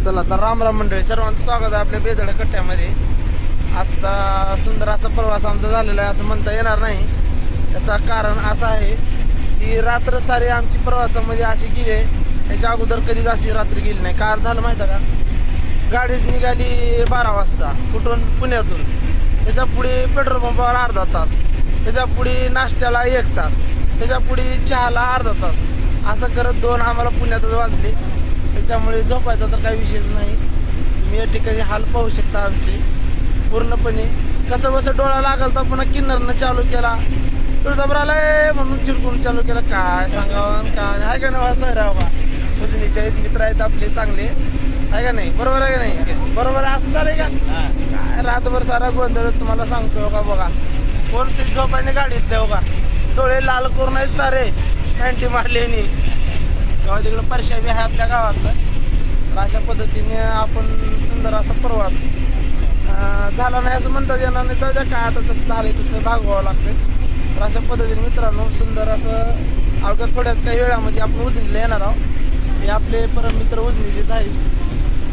चला तर राम राम मंडळी, सर्वांचं स्वागत आहे आपल्या बेदड कट्ट्यामध्ये. आजचा सुंदर असा प्रवास आमचा झालेला आहे असं म्हणता येणार नाही. त्याचा कारण असं आहे की रात्र सारी आमची प्रवासामध्ये अशी गेली आहे, त्याच्या अगोदर कधीच अशी रात्र गेली नाही. कार झालं माहिती आहे का, गाडीच निघाली 12 वाजता कुठून, पुण्यातून. त्याच्या पुढे पेट्रोल पंपावर अर्धा तास, त्याच्या पुढे नाश्त्याला 1 तास, त्याच्या पुढे चहाला अर्धा तास, असं करत 2 आम्हाला पुण्यातच वाजले. त्याच्यामुळे झोपायचा तर काही विषयच नाही. तुम्ही या ठिकाणी हाल पाहू शकता आमचे पूर्णपणे. कसं बसं डोळा लागल तर पुन्हा किन्नरनं चालू केला, तुळजापूर आलाय म्हणून चिरकून चालू केला. काय सांगावं काय आहे का नाही, असं राहा उजनीचे आहेत, मित्र आहेत आपले चांगले, आहे का नाही, बरोबर आहे का नाही, बरोबर आहे. असं झालंय का काय, रातभर सारा गोंधळ तुम्हाला सांगतो का बघा. कोण सीट झोपायने गाडीत देऊ का, डोळे लाल करून आहेत सारे कॅन्टी मारलेनी. तेव्हा तिकडं परशाबी आहे आपल्या गावातलं. तर अशा पद्धतीने आपण सुंदर असा प्रवास झाला नाही असं म्हणता येणार नाही. जाऊ द्या, काय आता जसं झालं तसं भागवावं लागतं. तर अशा पद्धतीने मित्रांनो सुंदर असं अवघ्या थोड्याच काही वेळामध्ये आपण उजनीला येणार आहोत. हे आपले परममित्र उजनीचेच आहेत.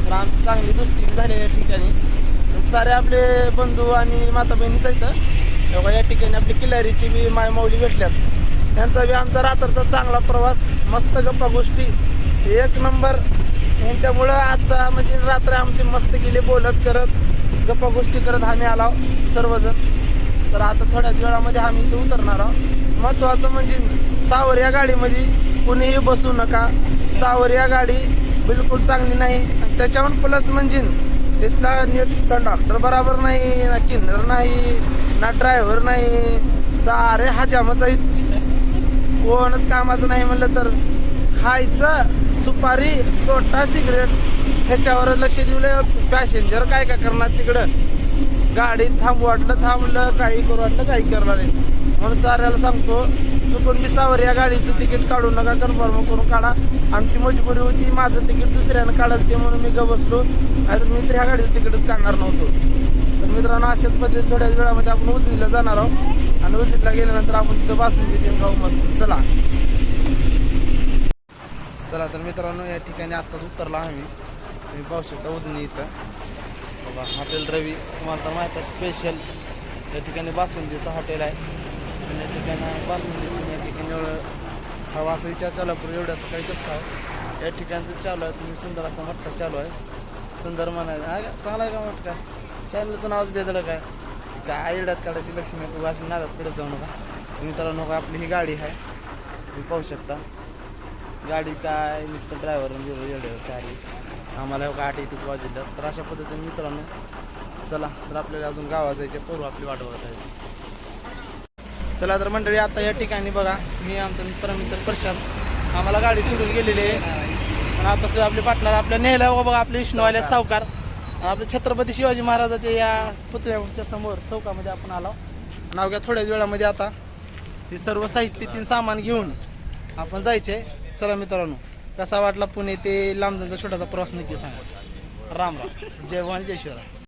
तर आमची चांगली दोस्ती झाली या ठिकाणी. सारे आपले बंधू आणि माता बहिणीच आहेत. तेव्हा या ठिकाणी आपली किल्लारीची बी मायमाऊली भेटल्यात. त्यांचा बी आमचा रात्रचा चांगला प्रवास, मस्त गप्पा गोष्टी 1 नंबर. यांच्यामुळं आजचा म्हणजे रात्र आमची मस्त गेली, बोलत करत गप्पा गोष्टी करत आम्ही आलो सर्वजण. तर आता थोड्याच वेळामध्ये आम्ही इथं उतरणार आहोत. महत्त्वाचं म्हणजे सावर या गाडीमध्ये कुणीही बसू नका. सावर या गाडी बिलकुल चांगली नाही. आणि त्याच्यावर प्लस म्हणजे तिथला नीट कंडक्टर बरोबर नाही, ना किन्नर नाही, ना ड्रायव्हर नाही, सारे हजामच आहेत. कोणच कामाचं नाही म्हणलं तर खायचं सुपारी, तोटा, सिगरेट ह्याच्यावर लक्ष दिलं. पॅसेंजर काय काय करणार तिकडं, गाडीत थांबू वाटलं थांबलं, काही करू वाटलं काही करणार नाही. म्हणून साऱ्याला सांगतो, चुकून मी सावर या गाडीचं तिकीट काढू नका, कन्फर्म करून काढा. आमची मजबुरी होती, माझं तिकीट दुसऱ्यानं काढायचं ते म्हणून मी बसलो, नाहीतर मी तर ह्या गाडीचं तिकीटच काढणार नव्हतो. तर मित्रांनो अशाच पद्धतीने थोड्याच वेळामध्ये आपण उजनीला जाणार आहोत. आणि उजनीला गेल्यानंतर आपण तिथं बासुंदी देऊन खाऊ मस्त. चला चला तर मित्रांनो या ठिकाणी आत्ताच उतरला आम्ही. तुम्ही पाहू शकता उजनी इथं बघा, हॉटेल रवी तुम्हाला तर माहीत आहे, स्पेशल या ठिकाणी बासुंदीचं हॉटेल आहे. आणि या ठिकाणी बासुंदी या ठिकाणी एवढं खावं असं विचार चालू आहे, एवढं सकाळी कसं खावं या ठिकाणचं चालू आहे. तुम्ही सुंदर असा मटका चालू आहे, सुंदर म्हणायचं आहे का, चांगला आहे का मटका. चॅनलचं नावच बेदड काय एवढ्यात काढायची लक्ष्मी, तू अशी नादात कडे जाऊ नका. मित्रांनो आपली ही गाडी आहे, तुम्ही पाहू शकता. गाडी काय नुसतं ड्रायव्हर एवढं सारी आम्हाला 8 इथंच वाजवलं. तर अशा पद्धतीने मित्रांनो चला, तर आपल्याला अजून गावात जायचे, पूर्व आपली वाट बघत आहे. चला तर मंडळी आता या ठिकाणी बघा, मी आमचा परमित्र प्रशांत आम्हाला गाडी सोडून गेलेली आहे. पण आता सुद्धा आपले पार्टनर आपल्या नेहला बघा, आपले विष्णूवाल्या सावकार आपले छत्रपती शिवाजी महाराजाच्या या पुतळ्याच्या समोर चौकामध्ये आपण आलो. नावघ्या थोड्याच वेळामध्ये आता हे सर्व साहित्य 3 सामान घेऊन आपण जायचे. चला मित्रांनो, कसा वाटला पुणे ते लांबचा छोटासा प्रवास नक्की सांगा. राम राम, जय भवानी, जय शिवराय.